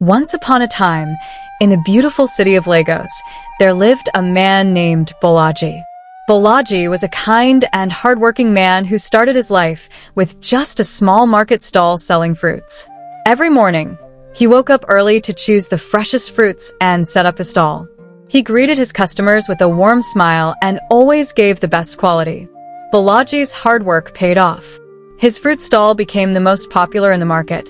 Once upon a time, in the beautiful city of Lagos, there lived a man named Bolaji. Bolaji was a kind and hardworking man who started his life with just a small market stall selling fruits. Every morning, he woke up early to choose the freshest fruits and set up his stall. He greeted his customers with a warm smile and always gave the best quality. Bolaji's hard work paid off. His fruit stall became the most popular in the market.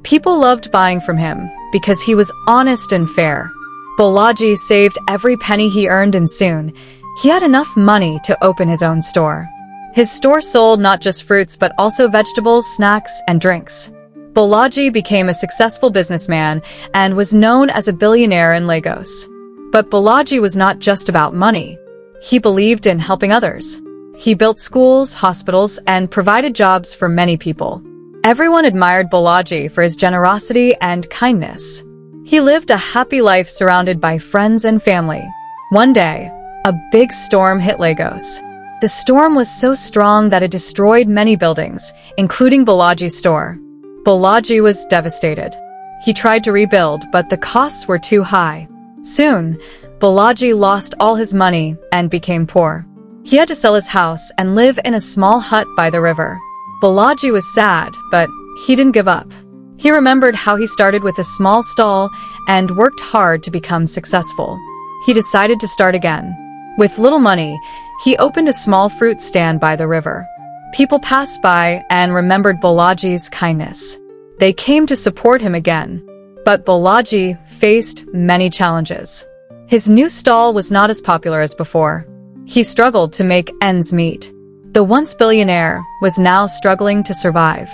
People loved buying from him because he was honest and fair. Bolaji saved every penny he earned, and soon, he had enough money to open his own store. His store sold not just fruits but also vegetables, snacks, and drinks. Bolaji became a successful businessman and was known as a billionaire in Lagos. But Bolaji was not just about money. He believed in helping others. He built schools, hospitals, and provided jobs for many people. Everyone admired Bolaji for his generosity and kindness. He lived a happy life surrounded by friends and family. One day, a big storm hit Lagos. The storm was so strong that it destroyed many buildings, including Bolaji's store. Bolaji was devastated. He tried to rebuild, but the costs were too high. Soon, Bolaji lost all his money and became poor. He had to sell his house and live in a small hut by the river. Bolaji was sad, but he didn't give up. He remembered how he started with a small stall and worked hard to become successful. He decided to start again. With little money, he opened a small fruit stand by the river. People passed by and remembered Bolaji's kindness. They came to support him again. But Bolaji faced many challenges. His new stall was not as popular as before. He struggled to make ends meet. The once billionaire was now struggling to survive.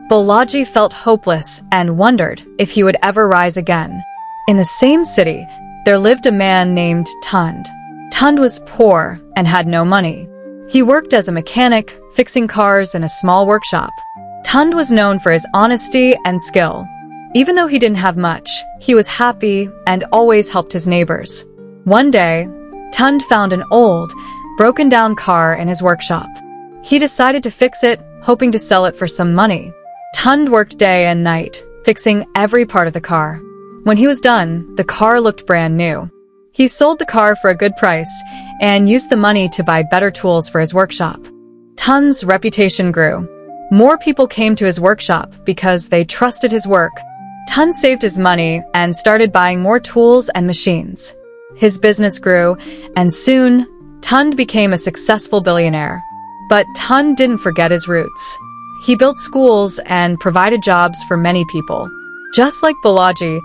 Bolaji felt hopeless and wondered if he would ever rise again. In the same city, there lived a man named Tund. Tund was poor and had no money. He worked as a mechanic, fixing cars in a small workshop. Tund was known for his honesty and skill. Even though he didn't have much, he was happy and always helped his neighbors. One day, Tund found an old, broken-down car in his workshop. He decided to fix it, hoping to sell it for some money. Tund worked day and night, fixing every part of the car. When he was done, the car looked brand new. He sold the car for a good price and used the money to buy better tools for his workshop. Tund's reputation grew. More people came to his workshop because they trusted his work. Tund saved his money and started buying more tools and machines. His business grew, and soon, Tund became a successful billionaire. But Tund didn't forget his roots. He built schools and provided jobs for many people. Just like Bolaji,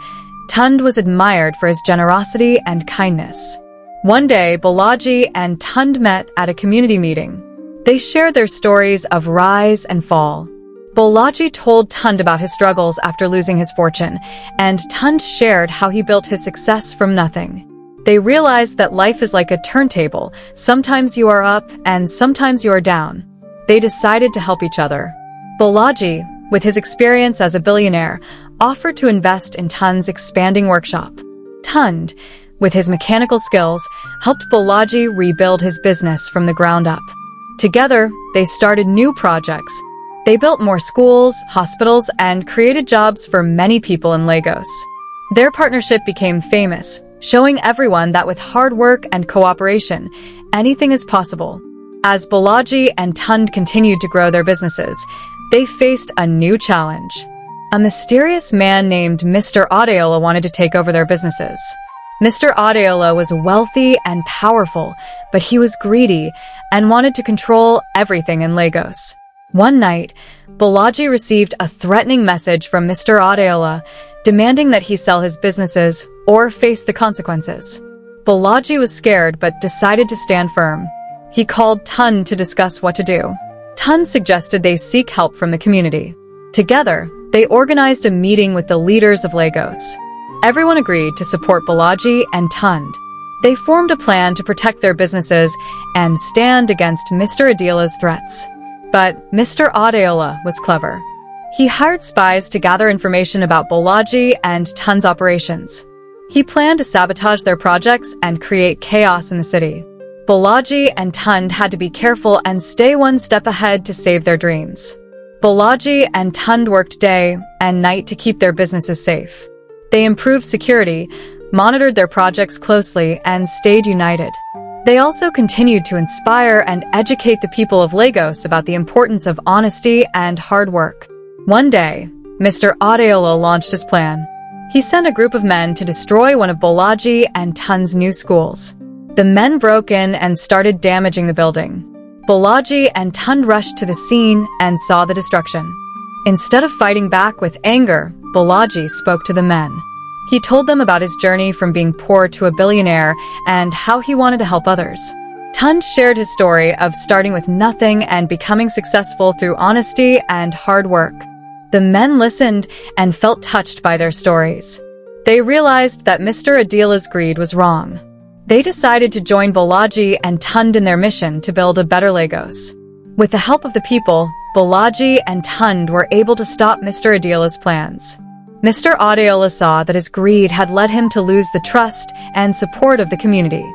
Tund was admired for his generosity and kindness. One day, Bolaji and Tund met at a community meeting. They shared their stories of rise and fall. Bolaji told Tund about his struggles after losing his fortune, and Tund shared how he built his success from nothing. They realized that life is like a turntable. Sometimes you are up and sometimes you are down. They decided to help each other. Bolaji, with his experience as a billionaire, offered to invest in Tund's expanding workshop. Tund, with his mechanical skills, helped Bolaji rebuild his business from the ground up. Together, they started new projects. They built more schools, hospitals, and created jobs for many people in Lagos. Their partnership became famous, showing everyone that with hard work and cooperation, anything is possible. As Bolaji and Tund continued to grow their businesses, they faced a new challenge. A mysterious man named Mr. Adeola wanted to take over their businesses. Mr. Adeola was wealthy and powerful, but he was greedy and wanted to control everything in Lagos. One night, Bolaji received a threatening message from Mr. Adeola, demanding that he sell his businesses or face the consequences. Bolaji was scared but decided to stand firm. He called Tund to discuss what to do. Tund suggested they seek help from the community. Together, they organized a meeting with the leaders of Lagos. Everyone agreed to support Bolaji and Tund. They formed a plan to protect their businesses and stand against Mr. Adeola's threats. But Mr. Adeola was clever. He hired spies to gather information about Bolaji and Tund's operations. He planned to sabotage their projects and create chaos in the city. Bolaji and Tund had to be careful and stay one step ahead to save their dreams. Bolaji and Tund worked day and night to keep their businesses safe. They improved security, monitored their projects closely, and stayed united. They also continued to inspire and educate the people of Lagos about the importance of honesty and hard work. One day, Mr. Adeola launched his plan. He sent a group of men to destroy one of Bolaji and Tun's new schools. The men broke in and started damaging the building. Bolaji and Tun rushed to the scene and saw the destruction. Instead of fighting back with anger, Bolaji spoke to the men. He told them about his journey from being poor to a billionaire and how he wanted to help others. Tun shared his story of starting with nothing and becoming successful through honesty and hard work. The men listened and felt touched by their stories. They realized that Mr. Adela's greed was wrong. They decided to join Bolaji and Tund in their mission to build a better Lagos. With the help of the people, Bolaji and Tund were able to stop Mr. Adela's plans. Mr. Adeola saw that his greed had led him to lose the trust and support of the community.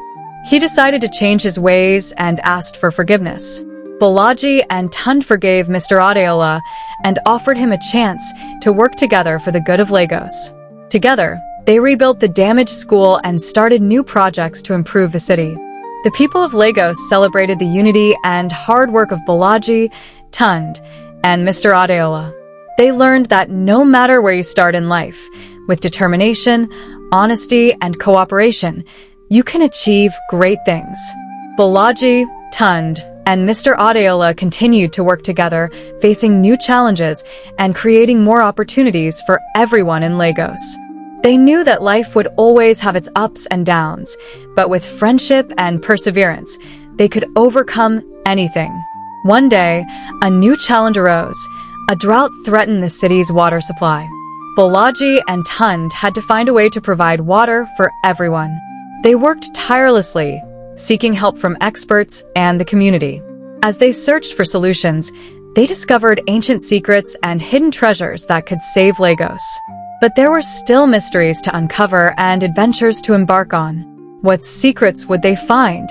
He decided to change his ways and asked for forgiveness. Bolaji and Tund forgave Mr. Adeola and offered him a chance to work together for the good of Lagos. Together, they rebuilt the damaged school and started new projects to improve the city. The people of Lagos celebrated the unity and hard work of Bolaji, Tund, and Mr. Adeola. They learned that no matter where you start in life, with determination, honesty, and cooperation, you can achieve great things. Bolaji, Tund, and Mr. Adeola continued to work together, facing new challenges and creating more opportunities for everyone in Lagos. They knew that life would always have its ups and downs, but with friendship and perseverance, they could overcome anything. One day, a new challenge arose. A drought threatened the city's water supply. Bolaji and Tund had to find a way to provide water for everyone. They worked tirelessly, seeking help from experts and the community. As they searched for solutions, they discovered ancient secrets and hidden treasures that could save Lagos. But there were still mysteries to uncover and adventures to embark on. What secrets would they find?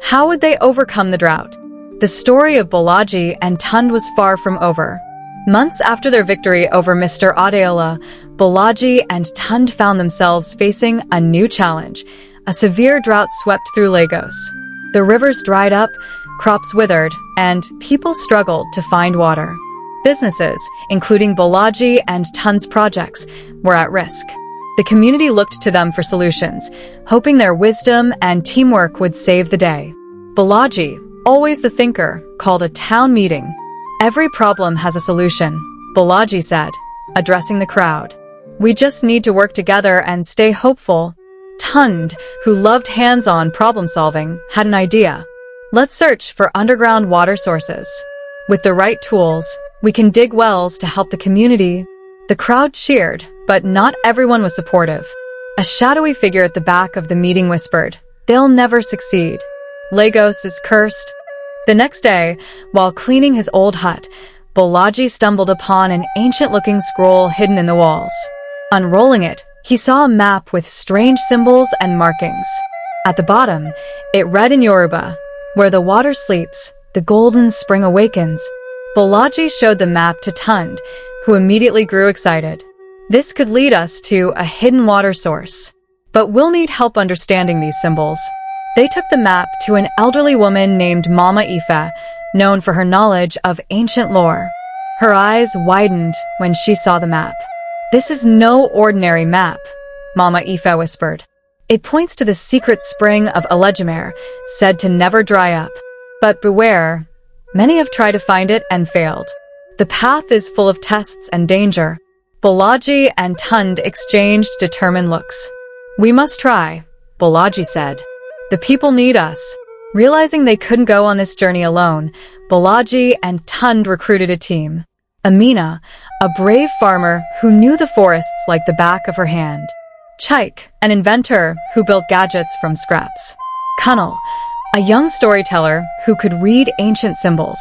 How would they overcome the drought? The story of Bolaji and Tund was far from over. Months after their victory over Mr. Adeola, Bolaji and Tund found themselves facing a new challenge. A severe drought swept through Lagos. The rivers dried up, crops withered, and people struggled to find water. Businesses, including Bolaji and Tund's projects, were at risk. The community looked to them for solutions, hoping their wisdom and teamwork would save the day. Bolaji, always the thinker, called a town meeting. Every problem has a solution, Bolaji said, addressing the crowd. We just need to work together and stay hopeful. Tund, who loved hands-on problem-solving, had an idea. Let's search for underground water sources. With the right tools, we can dig wells to help the community. The crowd cheered, but not everyone was supportive. A shadowy figure at the back of the meeting whispered, "They'll never succeed. Lagos is cursed." The next day, while cleaning his old hut, Bolaji stumbled upon an ancient-looking scroll hidden in the walls. Unrolling it, he saw a map with strange symbols and markings. At the bottom, it read in Yoruba, "Where the water sleeps, the golden spring awakens." Bolaji showed the map to Tund, who immediately grew excited. This could lead us to a hidden water source. But we'll need help understanding these symbols. They took the map to an elderly woman named Mama Ife, known for her knowledge of ancient lore. Her eyes widened when she saw the map. "This is no ordinary map," Mama Ife whispered. "It points to the secret spring of Elegimare, said to never dry up. But beware, many have tried to find it and failed. The path is full of tests and danger." Bolaji and Tund exchanged determined looks. "We must try," Bolaji said. "The people need us." Realizing they couldn't go on this journey alone, Bolaji and Tund recruited a team. Amina, a brave farmer who knew the forests like the back of her hand. Chaik, an inventor who built gadgets from scraps. Kunal, a young storyteller who could read ancient symbols.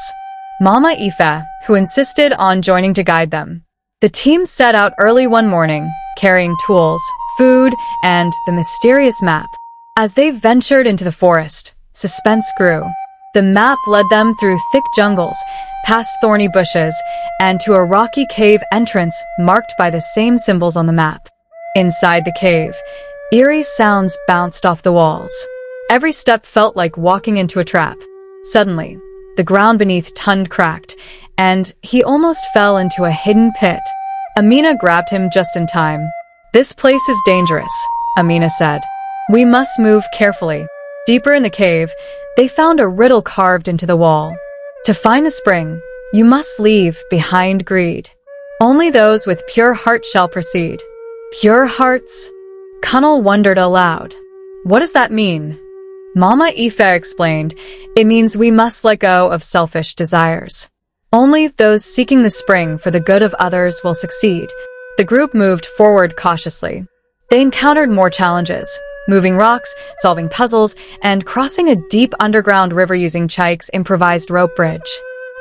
Mama Ife, who insisted on joining to guide them. The team set out early one morning, carrying tools, food, and the mysterious map. As they ventured into the forest, suspense grew. The map led them through thick jungles, past thorny bushes, and to a rocky cave entrance marked by the same symbols on the map. Inside the cave, eerie sounds bounced off the walls. Every step felt like walking into a trap. Suddenly, the ground beneath Tund cracked, and he almost fell into a hidden pit. Amina grabbed him just in time. "This place is dangerous," Amina said. "We must move carefully." Deeper in the cave, they found a riddle carved into the wall. To find the spring, you must leave behind greed. Only those with pure heart shall proceed. Pure hearts? Kunnal wondered aloud. What does that mean? Mama Aoife explained, it means we must let go of selfish desires. Only those seeking the spring for the good of others will succeed. The group moved forward cautiously. They encountered more challenges, moving rocks, solving puzzles, and crossing a deep underground river using Chaik's improvised rope bridge.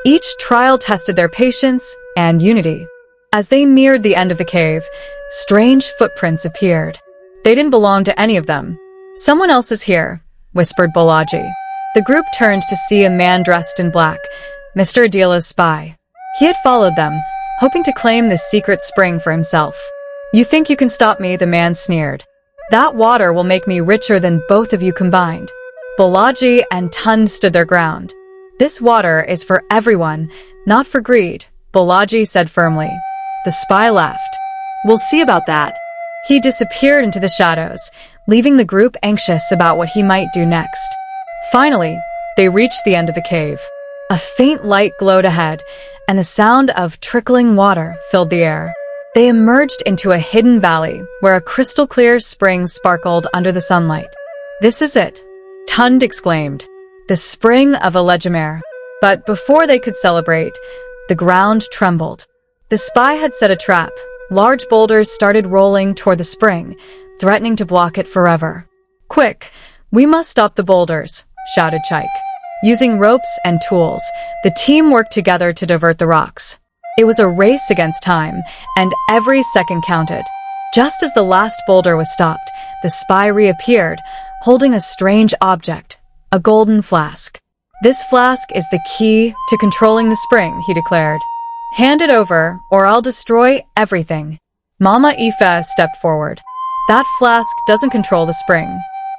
Each trial tested their patience and unity. As they neared the end of the cave, strange footprints appeared. They didn't belong to any of them. "Someone else is here," whispered Bolaji. The group turned to see a man dressed in black, Mr. Adila's spy. He had followed them, hoping to claim the secret spring for himself. "You think you can stop me?" the man sneered. "That water will make me richer than both of you combined." Bolaji and Tund stood their ground. "This water is for everyone, not for greed," Bolaji said firmly. The spy laughed. "We'll see about that." He disappeared into the shadows, leaving the group anxious about what he might do next. Finally, they reached the end of the cave. A faint light glowed ahead, and the sound of trickling water filled the air. They emerged into a hidden valley where a crystal-clear spring sparkled under the sunlight. "This is it," Tund exclaimed. "The spring of Billionaire." But before they could celebrate, the ground trembled. The spy had set a trap. Large boulders started rolling toward the spring, threatening to block it forever. "Quick, we must stop the boulders," shouted Chaik. Using ropes and tools, the team worked together to divert the rocks. It was a race against time, and every second counted. Just as the last boulder was stopped, the spy reappeared, holding a strange object, a golden flask. "This flask is the key to controlling the spring," he declared. "Hand it over, or I'll destroy everything." Mama Aoife stepped forward. "That flask doesn't control the spring.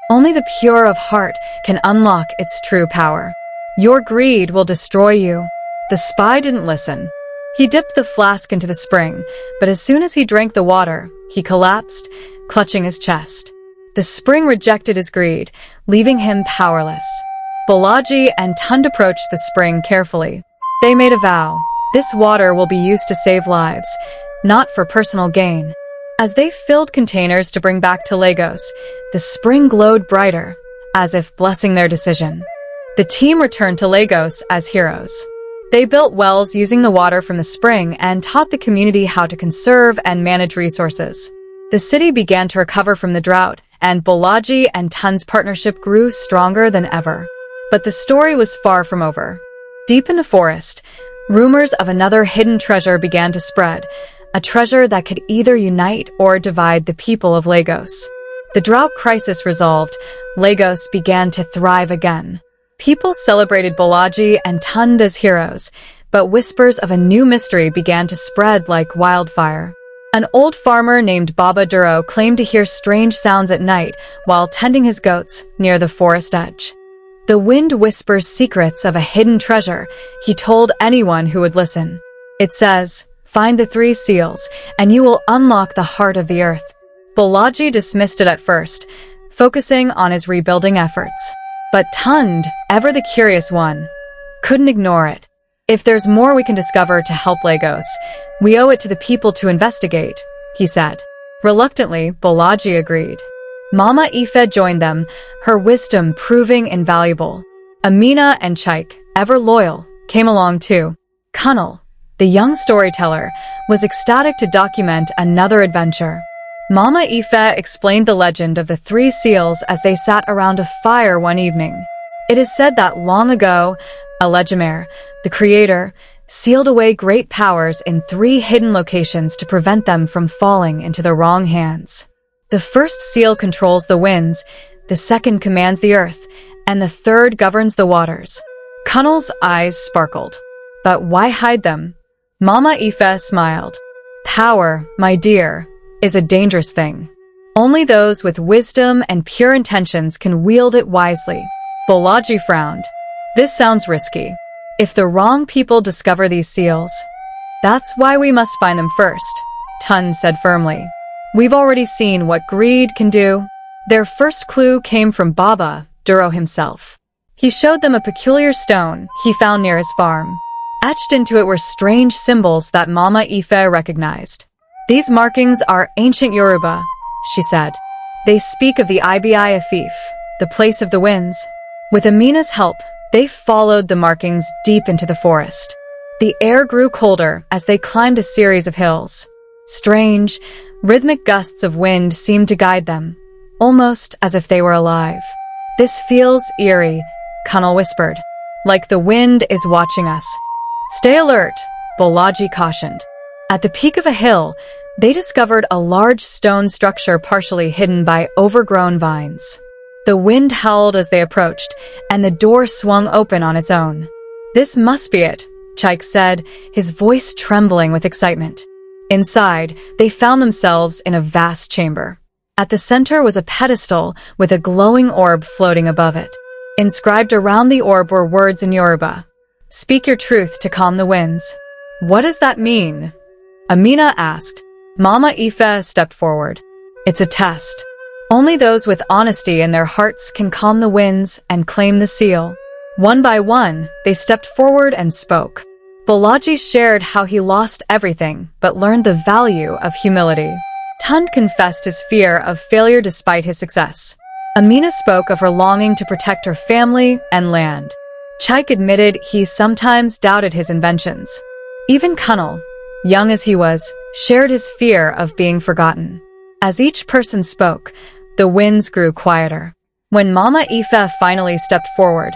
Only the pure of heart can unlock its true power. Your greed will destroy you." The spy didn't listen. He dipped the flask into the spring, but as soon as he drank the water, he collapsed, clutching his chest. The spring rejected his greed, leaving him powerless. Bolaji and Tund approached the spring carefully. They made a vow. This water will be used to save lives, not for personal gain. As they filled containers to bring back to Lagos, the spring glowed brighter, as if blessing their decision. The team returned to Lagos as heroes. They built wells using the water from the spring and taught the community how to conserve and manage resources. The city began to recover from the drought, and Bolaji and Tund's partnership grew stronger than ever. But the story was far from over. Deep in the forest, rumors of another hidden treasure began to spread, a treasure that could either unite or divide the people of Lagos. The drought crisis resolved, Lagos began to thrive again. People celebrated Bolaji and Tund as heroes, but whispers of a new mystery began to spread like wildfire. An old farmer named Baba Duro claimed to hear strange sounds at night while tending his goats near the forest edge. "The wind whispers secrets of a hidden treasure," he told anyone who would listen. "It says, find the 3 seals, and you will unlock the heart of the earth." Bolaji dismissed it at first, focusing on his rebuilding efforts. But Tund, ever the curious one, couldn't ignore it. "If there's more we can discover to help Lagos, we owe it to the people to investigate," he said. Reluctantly, Bolaji agreed. Mama Aoife joined them, her wisdom proving invaluable. Amina and Chaik, ever loyal, came along too. Kunnal, the young storyteller, was ecstatic to document another adventure. Mama Aoife explained the legend of the 3 seals as they sat around a fire one evening. It is said that long ago, Billionaire, the creator, sealed away great powers in 3 hidden locations to prevent them from falling into the wrong hands. The first seal controls the winds, the second commands the earth, and the third governs the waters. Kunnal's eyes sparkled. "But why hide them?" Mama Aoife smiled. "Power, my dear, is a dangerous thing. Only those with wisdom and pure intentions can wield it wisely. Bolaji frowned. This sounds risky. If the wrong people discover these seals, that's why we must find them first, Tun said firmly. We've already seen what greed can do. Their first clue came from Baba, Duro himself. He showed them a peculiar stone he found near his farm. Etched into it were strange symbols that Mama Ife recognized. These markings are ancient Yoruba, she said. They speak of the Ibi Afif, the place of the winds. With Amina's help, they followed the markings deep into the forest. The air grew colder as they climbed a series of hills. Strange, rhythmic gusts of wind seemed to guide them, almost as if they were alive. This feels eerie, Kunnel whispered. Like the wind is watching us. Stay alert, Bolaji cautioned. At the peak of a hill, they discovered a large stone structure partially hidden by overgrown vines. The wind howled as they approached, and the door swung open on its own. This must be it, Chaik said, his voice trembling with excitement. Inside, they found themselves in a vast chamber. At the center was a pedestal with a glowing orb floating above it. Inscribed around the orb were words in Yoruba. Speak your truth to calm the winds. What does that mean? Amina asked. Mama Ife stepped forward. It's a test. Only those with honesty in their hearts can calm the winds and claim the seal. One by one, they stepped forward and spoke. Bolaji shared how he lost everything but learned the value of humility. Tun confessed his fear of failure despite his success. Amina spoke of her longing to protect her family and land. Chaik admitted he sometimes doubted his inventions. Even Kunnel, young as he was, shared his fear of being forgotten. As each person spoke, the winds grew quieter. When Mama Ife finally stepped forward,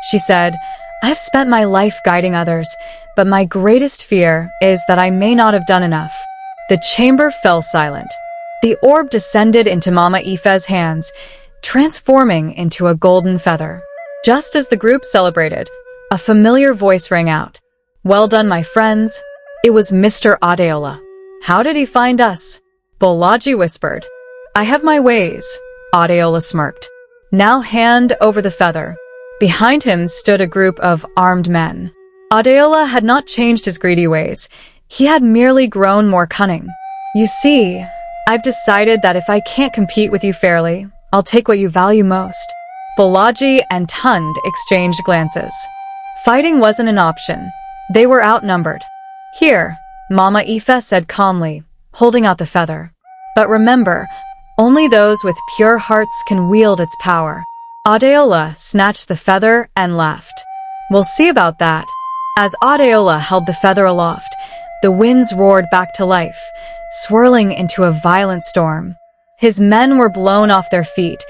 she said, I've spent my life guiding others, but my greatest fear is that I may not have done enough. The chamber fell silent. The orb descended into Mama Ife's hands, transforming into a golden feather. Just as the group celebrated, a familiar voice rang out. Well done, my friends. It was Mr. Adeola. How did he find us? Bolaji whispered. I have my ways, Adeola smirked. Now hand over the feather. Behind him stood a group of armed men. Adeola had not changed his greedy ways. He had merely grown more cunning. You see, I've decided that if I can't compete with you fairly, I'll take what you value most. Bolaji and Tund exchanged glances. Fighting wasn't an option. They were outnumbered. Here, Mama Ife said calmly, holding out the feather. But remember, only those with pure hearts can wield its power. Adeola snatched the feather and laughed. We'll see about that. As Adeola held the feather aloft, the winds roared back to life, swirling into a violent storm. His men were blown off their feet,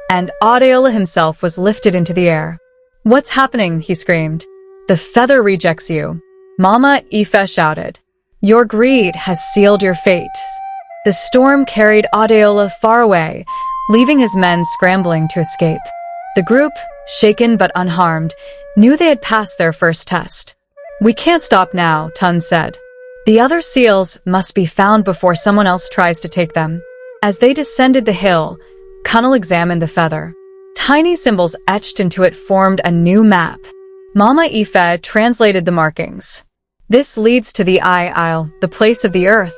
and Adeola himself was lifted into the air. What's happening? He screamed. The feather rejects you. Mama Ife shouted. Your greed has sealed your fate. The storm carried Adeola far away, leaving his men scrambling to escape. The group, shaken but unharmed, knew they had passed their first test. We can't stop now, Tun said. The other seals must be found before someone else tries to take them. As they descended the hill, Kunnel examined the feather. Tiny symbols etched into it formed a new map. Mama Ife translated the markings. This leads to the Eye Isle, the place of the earth.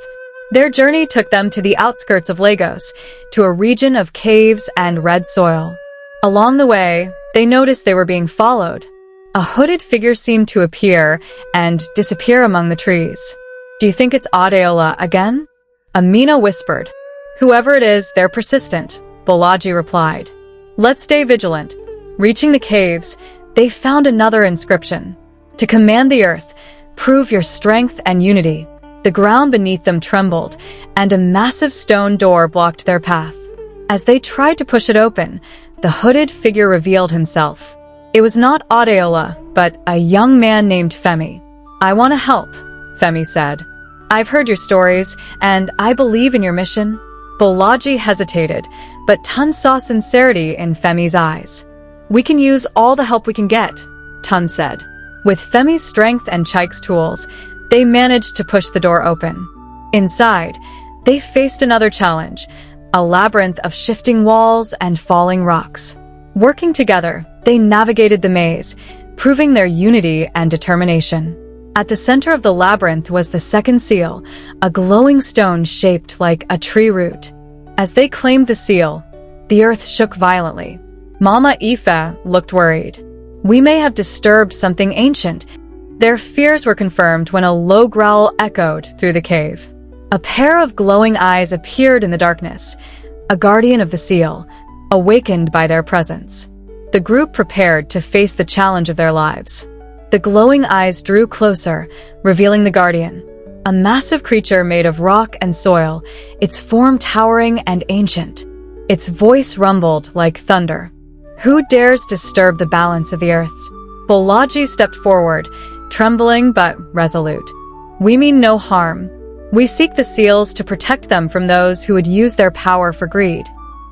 Their journey took them to the outskirts of Lagos, to a region of caves and red soil. Along the way, they noticed they were being followed. A hooded figure seemed to appear and disappear among the trees. Do you think it's Adeola again? Amina whispered. Whoever it is, they're persistent, Bolaji replied. Let's stay vigilant. Reaching the caves, they found another inscription. To command the earth, prove your strength and unity. The ground beneath them trembled, and a massive stone door blocked their path. As they tried to push it open, the hooded figure revealed himself. It was not Adeola, but a young man named Femi. I want to help, Femi said. I've heard your stories, and I believe in your mission. Bolaji hesitated, but Tun saw sincerity in Femi's eyes. We can use all the help we can get, Tun said. With Femi's strength and Chaik's tools, they managed to push the door open. Inside, They faced another challenge, a labyrinth of shifting walls and falling rocks. Working together, they navigated the maze, proving their unity and determination. At the center of the labyrinth was the second seal, a glowing stone shaped like a tree root. As they claimed the seal, the earth shook violently. Mama Ife looked worried. We may have disturbed something ancient. Their fears were confirmed when a low growl echoed through the cave. A pair of glowing eyes appeared in the darkness, a guardian of the seal, awakened by their presence. The group prepared to face the challenge of their lives. The glowing eyes drew closer, revealing the guardian, a massive creature made of rock and soil, its form towering and ancient. Its voice rumbled like thunder. Who dares disturb the balance of the earth? Bolaji stepped forward, trembling but resolute. We mean no harm. We seek the seals to protect them from those who would use their power for greed.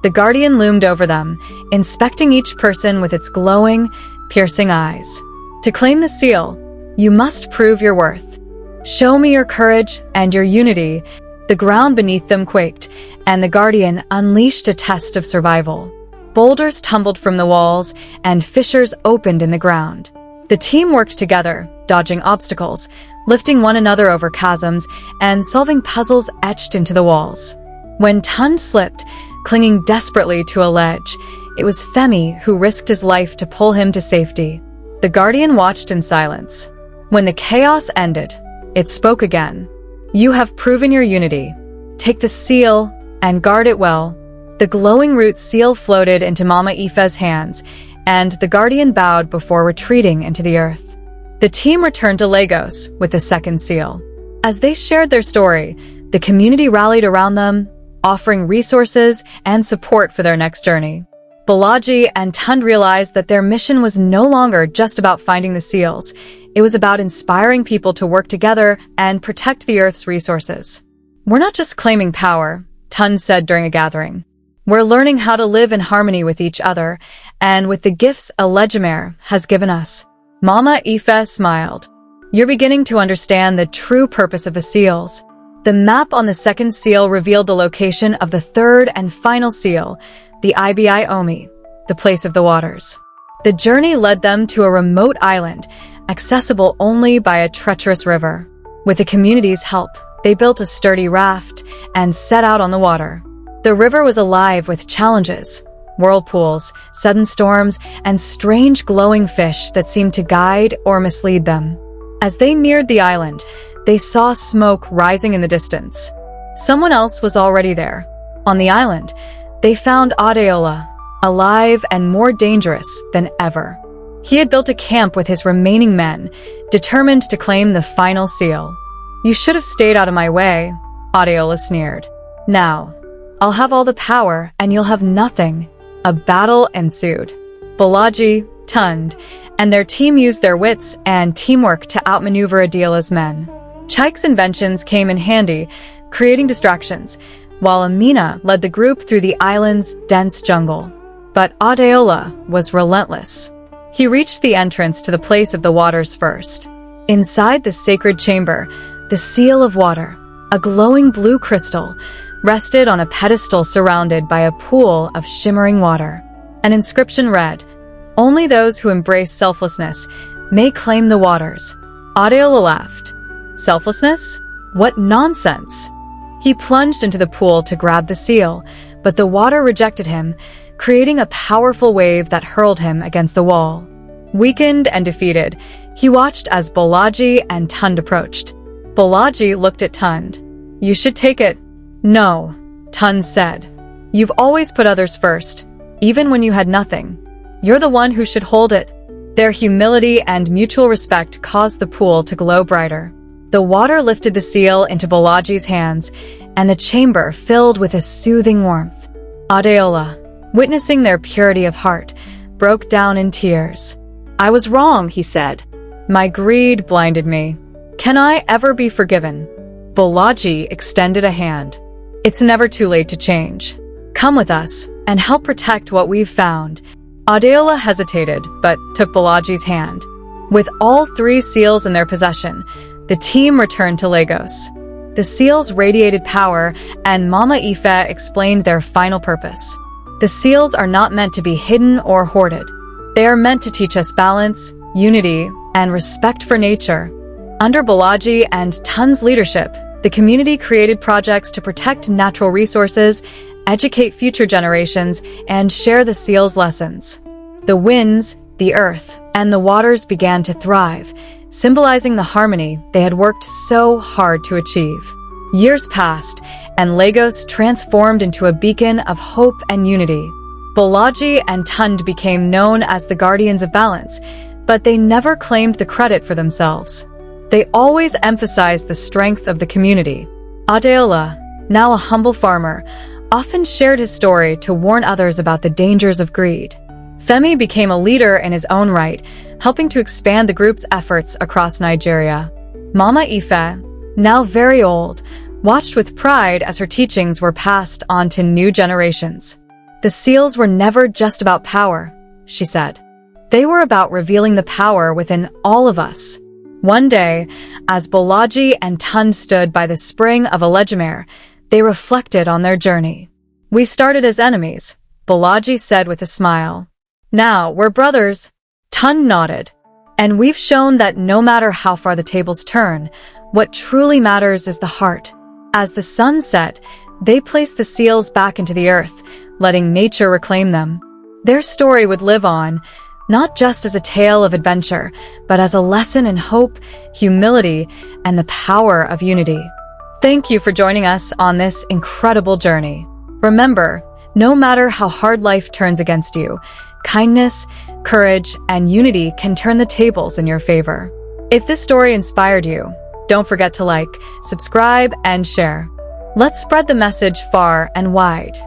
The guardian loomed over them, inspecting each person with its glowing, piercing eyes. To claim the seal, you must prove your worth. Show me your courage and your unity. The ground beneath them quaked, and the guardian unleashed a test of survival. Boulders tumbled from the walls, and fissures opened in the ground. The team worked together, dodging obstacles, lifting one another over chasms, and solving puzzles etched into the walls. When Tund slipped, clinging desperately to a ledge, it was Femi who risked his life to pull him to safety. The guardian watched in silence. When the chaos ended, it spoke again. You have proven your unity. Take the seal and guard it well. The glowing root seal floated into Mama Ife's hands, and the guardian bowed before retreating into the earth. The team returned to Lagos with the second seal. As they shared their story, the community rallied around them, offering resources and support for their next journey. Bolaji and Tund realized that their mission was no longer just about finding the seals. It was about inspiring people to work together and protect the Earth's resources. We're not just claiming power, Tund said during a gathering. We're learning how to live in harmony with each other, and with the gifts Billionaire has given us. Mama Ife smiled. You're beginning to understand the true purpose of the seals. The map on the second seal revealed the location of the third and final seal, the Ibi Omi, the place of the waters. The journey led them to a remote island, accessible only by a treacherous river. With the community's help, they built a sturdy raft and set out on the water. The river was alive with challenges, whirlpools, sudden storms, and strange glowing fish that seemed to guide or mislead them. As they neared the island, they saw smoke rising in the distance. Someone else was already there. On the island, they found Adeola, alive and more dangerous than ever. He had built a camp with his remaining men, determined to claim the final seal. You should have stayed out of my way, Adeola sneered. Now, I'll have all the power and you'll have nothing. A battle ensued. Bolaji, Tund, and their team used their wits and teamwork to outmaneuver Adeola's men. Chaik's inventions came in handy, creating distractions, while Amina led the group through the island's dense jungle. But Adeola was relentless. He reached the entrance to the place of the waters first. Inside the sacred chamber, the seal of water, a glowing blue crystal, rested on a pedestal surrounded by a pool of shimmering water. An inscription read, "Only those who embrace selflessness may claim the waters." Adeola laughed. Selflessness? What nonsense! He plunged into the pool to grab the seal, but the water rejected him, creating a powerful wave that hurled him against the wall. Weakened and defeated, he watched as Bolaji and Tund approached. Bolaji looked at Tund. "You should take it." "No," Tund said. "You've always put others first, even when you had nothing. You're the one who should hold it." Their humility and mutual respect caused the pool to glow brighter. The water lifted the seal into Bolaji's hands, and the chamber filled with a soothing warmth. Adeola, witnessing their purity of heart, broke down in tears. "I was wrong," he said. "My greed blinded me. Can I ever be forgiven?" Bolaji extended a hand. "It's never too late to change. Come with us and help protect what we've found." Adeola hesitated, but took Bolaji's hand. With all three seals in their possession, the team returned to Lagos. The seals radiated power, and Mama Ife explained their final purpose. The seals are not meant to be hidden or hoarded. They are meant to teach us balance, unity, and respect for nature. Under Balaji and Tun's leadership, the community created projects to protect natural resources, educate future generations, and share the seals' lessons. The winds, the earth, and the waters began to thrive, symbolizing the harmony they had worked so hard to achieve. Years passed, and Lagos transformed into a beacon of hope and unity. Balaji and Tund became known as the guardians of balance, but they never claimed the credit for themselves. They always emphasized the strength of the community. Adeola, now a humble farmer, often shared his story to warn others about the dangers of greed. Femi became a leader in his own right, helping to expand the group's efforts across Nigeria. Mama Ife, now very old, watched with pride as her teachings were passed on to new generations. The seals were never just about power, she said. They were about revealing the power within all of us. One day, as Balaji and Tund stood by the spring of Billionaire, they reflected on their journey. "We started as enemies," Balaji said with a smile. "Now we're brothers." Tund nodded. "And we've shown that no matter how far the tables turn, what truly matters is the heart." As the sun set, they placed the seals back into the earth, letting nature reclaim them. Their story would live on, not just as a tale of adventure, but as a lesson in hope, humility, and the power of unity. Thank you for joining us on this incredible journey. Remember, no matter how hard life turns against you, kindness, courage, and unity can turn the tables in your favor. If this story inspired you, don't forget to like, subscribe, and share. Let's spread the message far and wide.